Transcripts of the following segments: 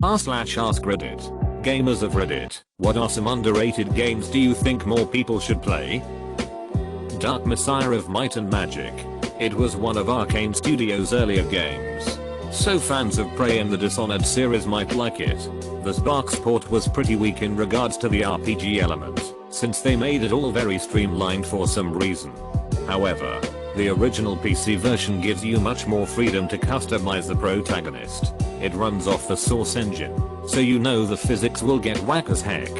r/AskReddit. Gamers of Reddit, what are some underrated games do you think more people should play? Dark Messiah of Might and Magic. It was one of Arcane Studios' earlier games, so fans of Prey and the Dishonored series might like it. The Sparks port was pretty weak in regards to the RPG element, since they made it all very streamlined for some reason. However, the original PC version gives you much more freedom to customize the protagonist. It runs off the Source engine, so you know the physics will get whack as heck.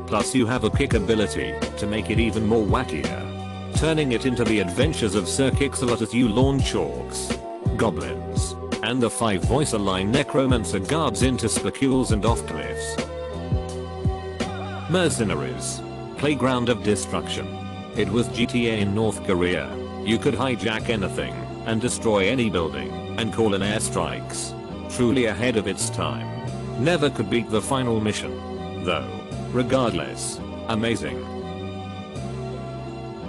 Plus you have a kick ability to make it even more wackier, turning it into the adventures of Sir Kixalot as you launch orcs, goblins, and the 5 voice-aligned necromancer guards into spicules and off cliffs. Mercenaries. Playground of Destruction. It was GTA in North Korea. You could hijack anything and destroy any building and call in airstrikes. Truly ahead of its time. Never could beat the final mission, though. Regardless, amazing.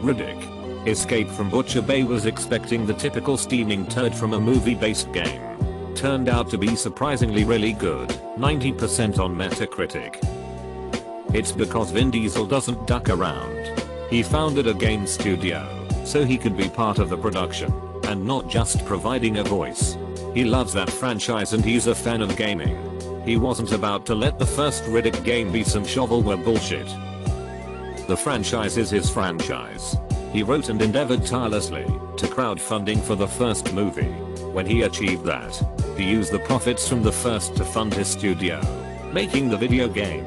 Riddick. Escape from Butcher Bay was expecting the typical steaming turd from a movie-based game. Turned out to be surprisingly really good, 90% on Metacritic. It's because Vin Diesel doesn't duck around. He founded a game studio, so he could be part of the production, and not just providing a voice. He loves that franchise and he's a fan of gaming. He wasn't about to let the first Riddick game be some shovelware bullshit. The franchise is his franchise. He wrote and endeavored tirelessly to crowdfunding for the first movie. When he achieved that, he used the profits from the first to fund his studio, making the video game,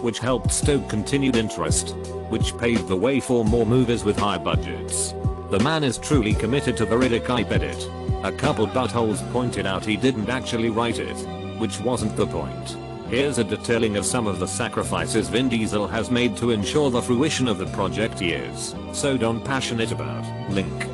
which helped stoke continued interest, which paved the way for more movies with high budgets. The man is truly committed to the Riddick edit. A couple buttholes pointed out he didn't actually write it, which wasn't the point. Here's a detailing of some of the sacrifices Vin Diesel has made to ensure the fruition of the project he is so darn passionate about. Link.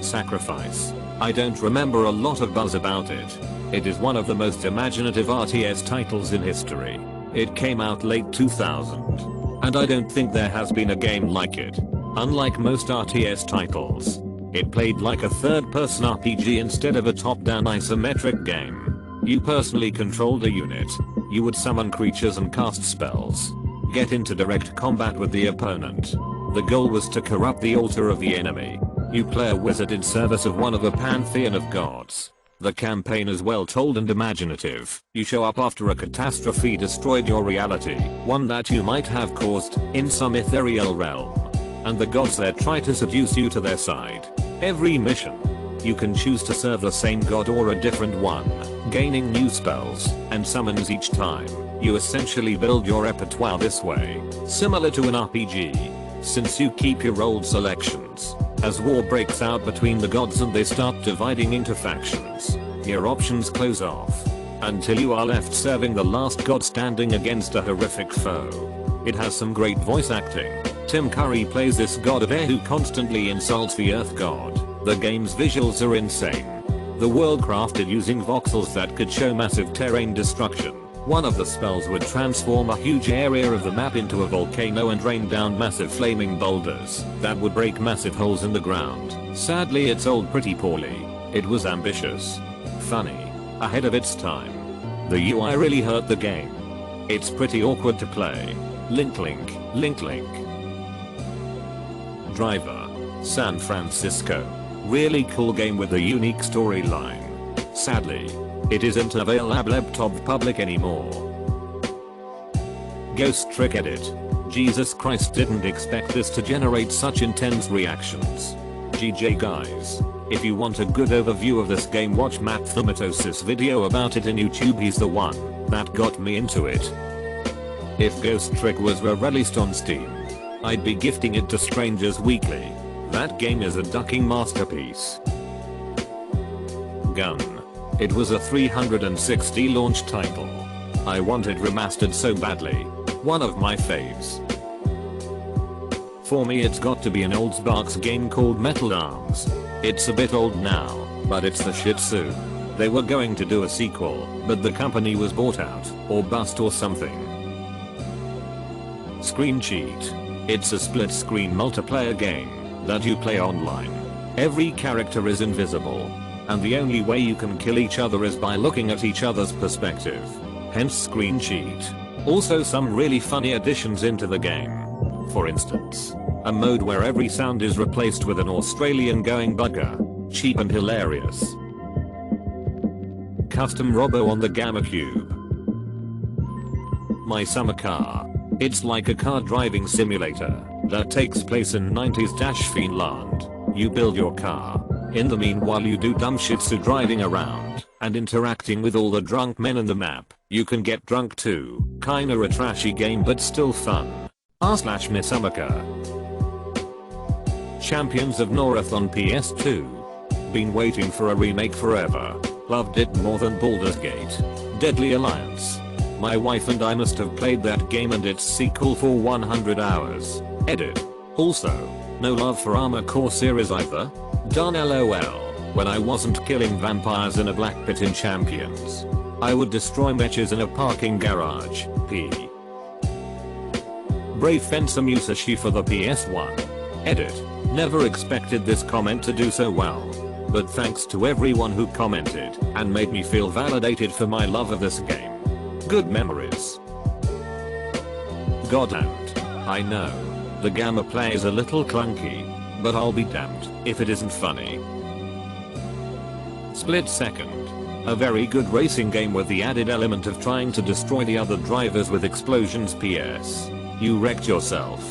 Sacrifice. I don't remember a lot of buzz about it. It is one of the most imaginative RTS titles in history. It came out late 2000. And I don't think there has been a game like it. Unlike most RTS titles, it played like a third-person RPG instead of a top-down isometric game. You personally controlled a unit. You would summon creatures and cast spells. Get into direct combat with the opponent. The goal was to corrupt the altar of the enemy. You play a wizard in service of one of a pantheon of gods. The campaign is well told and imaginative. You show up after a catastrophe destroyed your reality, one that you might have caused, in some ethereal realm. And the gods there try to seduce you to their side. Every mission, you can choose to serve the same god or a different one, gaining new spells and summons each time. You essentially build your repertoire this way, similar to an RPG, since you keep your old selections. As war breaks out between the gods and they start dividing into factions, your options close off, until you are left serving the last god standing against a horrific foe. It has some great voice acting. Tim Curry plays this god of air who constantly insults the earth god. The game's visuals are insane. The world crafted using voxels that could show massive terrain destruction. One of the spells would transform a huge area of the map into a volcano and rain down massive flaming boulders that would break massive holes in the ground. Sadly, it sold pretty poorly. It was ambitious, funny, ahead of its time. The UI really hurt the game. It's pretty awkward to play. Link. Driver. San Francisco. Really cool game with a unique storyline. Sadly, it isn't available to the public anymore. Ghost Trick Edit. Jesus Christ, didn't expect this to generate such intense reactions. GG guys. If you want a good overview of this game, watch Matt Thumatosis video about it in YouTube. He's the one that got me into it. If Ghost Trick was released on Steam, I'd be gifting it to strangers weekly. That game is a ducking masterpiece. Gun. It was a 360 launch title. I wanted remastered so badly. One of my faves. For me, it's got to be an old Sparks game called Metal Arms. It's a bit old now, but it's the shit soon. They were going to do a sequel, but the company was bought out, or bust or something. Screen Cheat. It's a split screen multiplayer game that you play online. Every character is invisible, and the only way you can kill each other is by looking at each other's perspective. Hence screen cheat. Also some really funny additions into the game. For instance, a mode where every sound is replaced with an Australian going bugger. Cheap and hilarious. Custom Robo on the GammaCube. My summer car. It's like a car driving simulator that takes place in 90s Finland. You build your car. In the meanwhile you do dumb shitsu driving around and interacting with all the drunk men in the map. You can get drunk too. Kinda a trashy game but still fun. r/Misumaka. Champions of North on PS2. Been waiting for a remake forever. Loved it more than Baldur's Gate. Deadly Alliance. My wife and I must have played that game and its sequel for 100 hours. Edit. Also, no love for Armor Core series either. Done LOL. When I wasn't killing vampires in a black pit in Champions, I would destroy mechas in a parking garage. P. Brave Fencer Musashi for the PS1. Edit. Never expected this comment to do so well. But thanks to everyone who commented and made me feel validated for my love of this game. Good memories. God and I know the Gamma play is a little clunky, but I'll be damned if it isn't funny. Split Second. A very good racing game with the added element of trying to destroy the other drivers with explosions. PS. You wrecked yourself.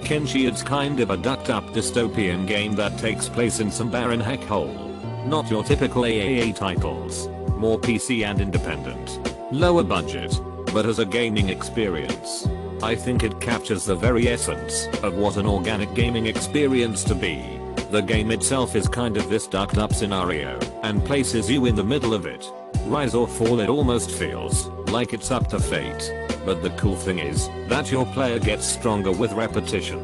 Kenshi. It's kind of a ducked up dystopian game that takes place in some barren heck hole. Not your typical AAA titles. More PC and independent. Lower budget, but as a gaming experience, I think it captures the very essence of what an organic gaming experience to be. The game itself is kind of this ducked up scenario and places you in the middle of it. Rise or fall, it almost feels like it's up to fate. But the cool thing is that your player gets stronger with repetition.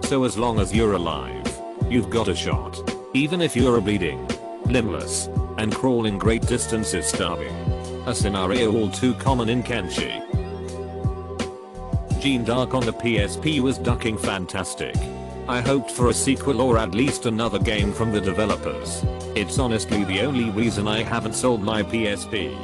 So as long as you're alive, you've got a shot. Even if you're bleeding, limbless, and crawling great distances starving. A scenario all too common in Kenshi. Gene Dark on the PSP was ducking fantastic. I hoped for a sequel or at least another game from the developers. It's honestly the only reason I haven't sold my PSP.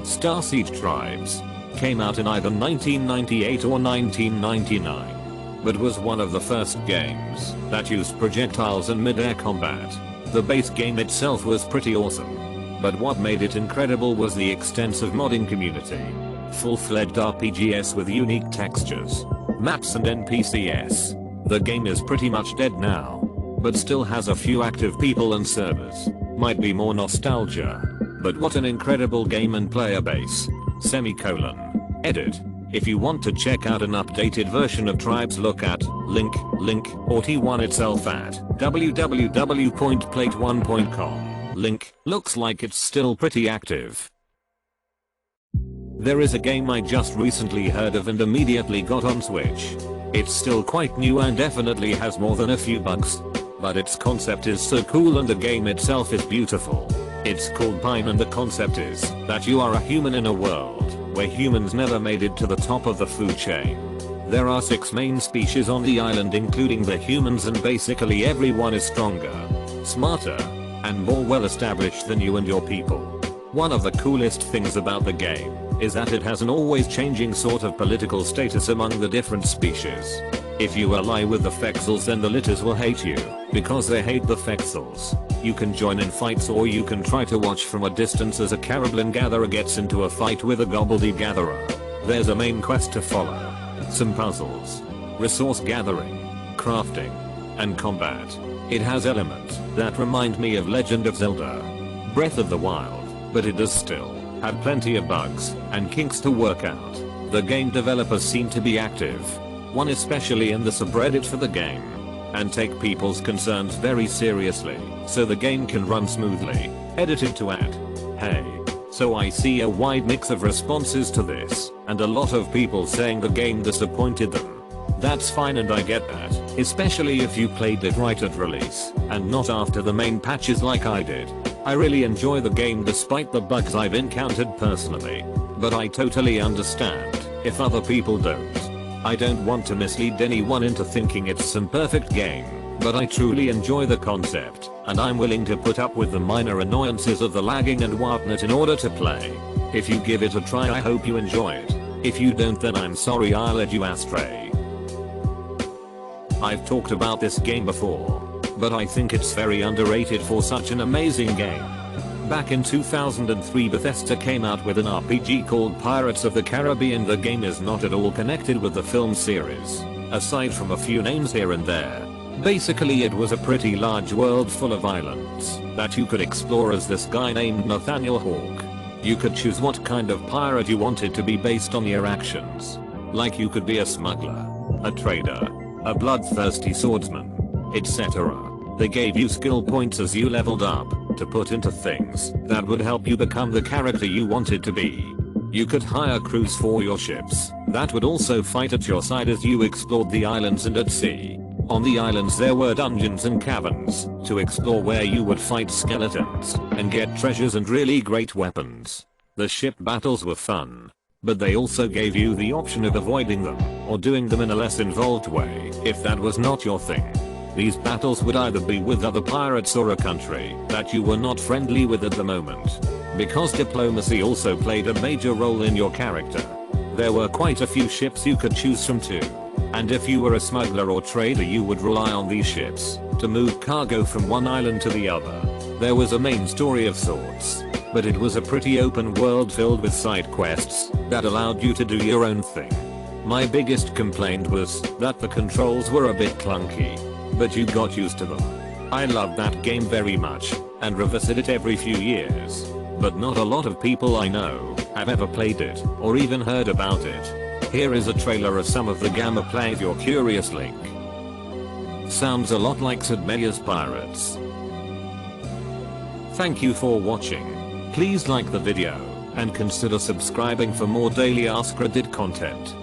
Star Siege Tribes came out in either 1998 or 1999, but was one of the first games that used projectiles and mid-air combat. The base game itself was pretty awesome, but what made it incredible was the extensive modding community. Full-fledged RPGs with unique textures, maps and NPCs. The game is pretty much dead now, but still has a few active people and servers. Might be more nostalgia, but what an incredible game and player base. Semicolon. Edit. If you want to check out an updated version of Tribes, look at link or T1 itself at www.plate1.com. Link looks like it's still pretty active. There is a game I just recently heard of and immediately got on Switch. It's still quite new and definitely has more than a few bugs, but its concept is so cool and the game itself is beautiful. It's called Pine and the concept is that you are a human in a world where humans never made it to the top of the food chain. There are 6 main species on the island including the humans, and basically everyone is stronger, smarter, and more well established than you and your people. One of the coolest things about the game is that it has an always changing sort of political status among the different species. If you ally with the Fexels, then the Litters will hate you because they hate the Fexels. You can join in fights or you can try to watch from a distance as a Carablin Gatherer gets into a fight with a Gobbledy Gatherer. There's a main quest to follow, some puzzles, resource gathering, crafting, and combat. It has elements that remind me of Legend of Zelda, Breath of the Wild, but it does still have plenty of bugs and kinks to work out. The game developers seem to be active, one especially in the subreddit for the game, and take people's concerns very seriously, so the game can run smoothly. Edited to add, hey. So I see a wide mix of responses to this, and a lot of people saying the game disappointed them. That's fine and I get that, especially if you played it right at release, and not after the main patches like I did. I really enjoy the game despite the bugs I've encountered personally, but I totally understand if other people don't. I don't want to mislead anyone into thinking it's some perfect game. But I truly enjoy the concept, and I'm willing to put up with the minor annoyances of the lagging and whatnot in order to play. If you give it a try, I hope you enjoy it. If you don't, then I'm sorry I led you astray. I've talked about this game before, but I think it's very underrated for such an amazing game. Back in 2003, Bethesda came out with an RPG called Pirates of the Caribbean. The game is not at all connected with the film series, aside from a few names here and there. Basically, it was a pretty large world full of islands that you could explore as this guy named Nathaniel Hawke. You could choose what kind of pirate you wanted to be based on your actions. Like you could be a smuggler, a trader, a bloodthirsty swordsman, etc. They gave you skill points as you leveled up to put into things that would help you become the character you wanted to be. You could hire crews for your ships that would also fight at your side as you explored the islands and at sea. On the islands there were dungeons and caverns to explore where you would fight skeletons and get treasures and really great weapons. The ship battles were fun, but they also gave you the option of avoiding them or doing them in a less involved way if that was not your thing. These battles would either be with other pirates or a country that you were not friendly with at the moment. Because diplomacy also played a major role in your character, there were quite a few ships you could choose from too. And if you were a smuggler or trader, you would rely on these ships to move cargo from one island to the other. There was a main story of sorts, but it was a pretty open world filled with side quests that allowed you to do your own thing. My biggest complaint was that the controls were a bit clunky, but you got used to them. I loved that game very much and revisit it every few years, but not a lot of people I know have ever played it or even heard about it. Here is a trailer of some of the gameplay if you're curious. Link. Sounds a lot like Sid Meier's Pirates. Thank you for watching. Please like the video and consider subscribing for more daily AskReddit content.